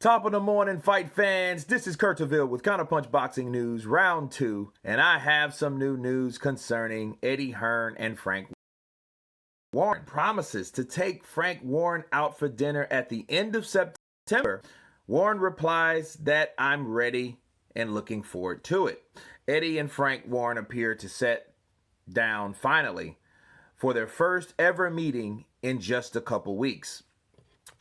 Top of the morning, fight fans. This is Kurtaville with Counterpunch Boxing News, round 2, and I have some new news concerning Eddie Hearn and Frank Warren. Promises to take Frank Warren out for dinner at the end of September. Warren replies that I'm ready and looking forward to it. Eddie and Frank Warren appear to sit down finally for their first ever meeting in just a couple weeks.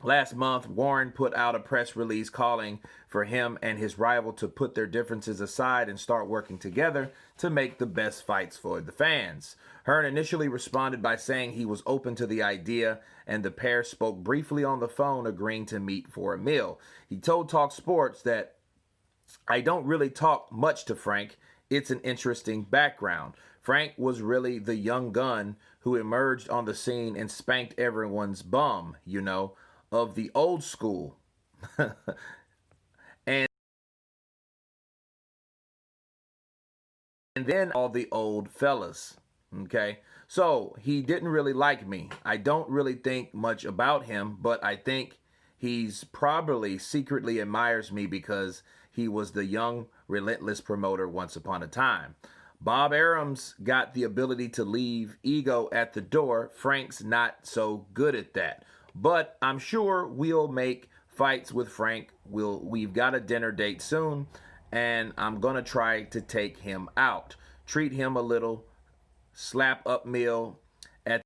Last month, Warren put out a press release calling for him and his rival to put their differences aside and start working together to make the best fights for the fans. Hearn initially responded by saying he was open to the idea, and the pair spoke briefly on the phone, agreeing to meet for a meal. He told Talk Sports that, "I don't really talk much to Frank. It's an interesting background. Frank was really the young gun who emerged on the scene and spanked everyone's bum, of the old school." and then all the old fellas. Okay, so he didn't really like me. I don't really think much about him, but I think he's probably secretly admires me because he was the young, relentless promoter once upon a time. Bob Arum's got the ability to leave ego at the door. Frank's not so good at that. But I'm sure we'll make fights with Frank. We've got a dinner date soon, and I'm going to try to take him out. Treat him a little slap-up meal at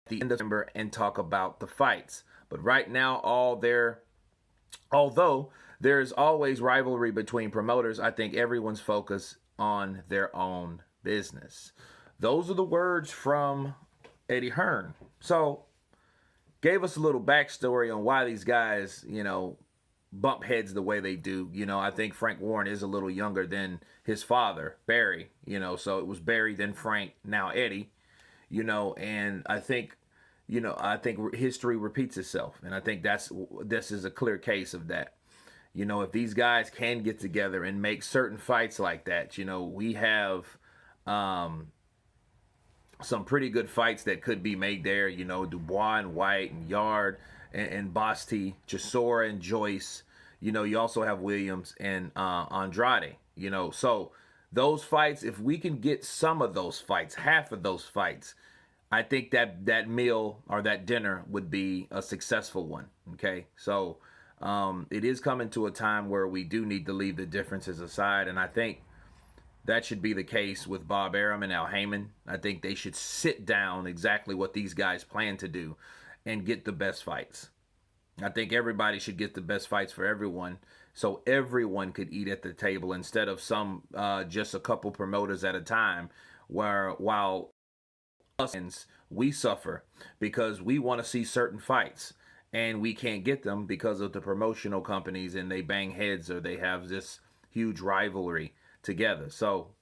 the end of December and talk about the fights. But right now, although there's always rivalry between promoters, I think everyone's focused on their own business. Those are the words from Eddie Hearn. So, gave us a little backstory on why these guys, bump heads the way they do. I think Frank Warren is a little younger than his father, Barry, so it was Barry, then Frank, now Eddie, and I think history repeats itself. And I think this is a clear case of that. If these guys can get together and make certain fights like that, we have some pretty good fights that could be made there. Dubois and White and Yard and Basti, Chisora and Joyce. You also have Williams and Andrade. So those fights, if we can get some of those fights, half of those fights, I think that meal or that dinner would be a successful one. Okay, so it is coming to a time where we do need to leave the differences aside, and I think that should be the case with Bob Arum and Al Heyman. I think they should sit down exactly what these guys plan to do and get the best fights. I think everybody should get the best fights for everyone, so everyone could eat at the table instead of just a couple promoters at a time, while us, we suffer because we want to see certain fights and we can't get them because of the promotional companies, and they bang heads or they have this huge rivalry together. So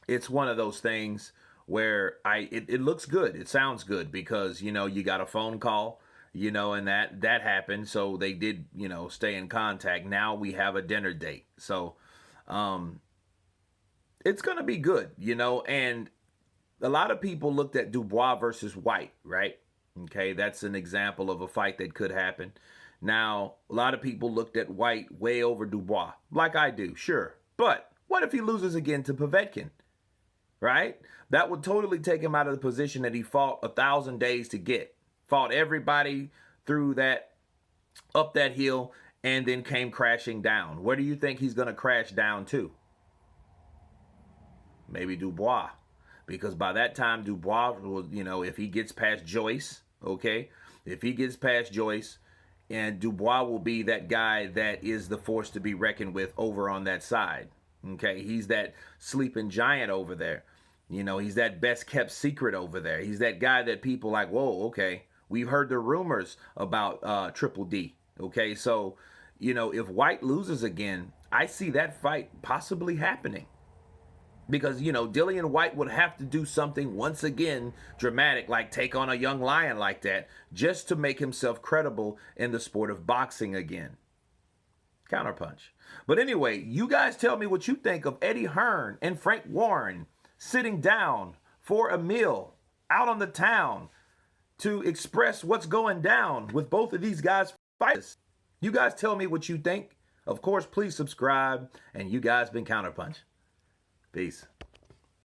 it's one of those things where it looks good, it sounds good, because you got a phone call, and that happened, so they did stay in contact. Now we have a dinner date, so it's gonna be good, and a lot of people looked at Dubois versus White, right? Okay, that's an example of a fight that could happen. Now, a lot of people looked at White way over Dubois, like I do, sure. But what if he loses again to Povetkin, right? That would totally take him out of the position that he fought 1,000 days to get. Fought everybody through that, up that hill, and then came crashing down. Where do you think he's going to crash down to? Maybe Dubois. Because by that time, Dubois will, if he gets past Joyce, okay? If he gets past Joyce, and Dubois will be that guy that is the force to be reckoned with over on that side, okay? He's that sleeping giant over there. He's that best kept secret over there. He's that guy that people like, whoa, okay. We've heard the rumors about Triple D, okay? So, if White loses again, I see that fight possibly happening. Because, Dillian White would have to do something once again dramatic, like take on a young lion like that, just to make himself credible in the sport of boxing again. Counterpunch. But anyway, you guys tell me what you think of Eddie Hearn and Frank Warren sitting down for a meal out on the town to express what's going down with both of these guys' fights. You guys tell me what you think. Of course, please subscribe. And you guys been Counterpunch. Peace.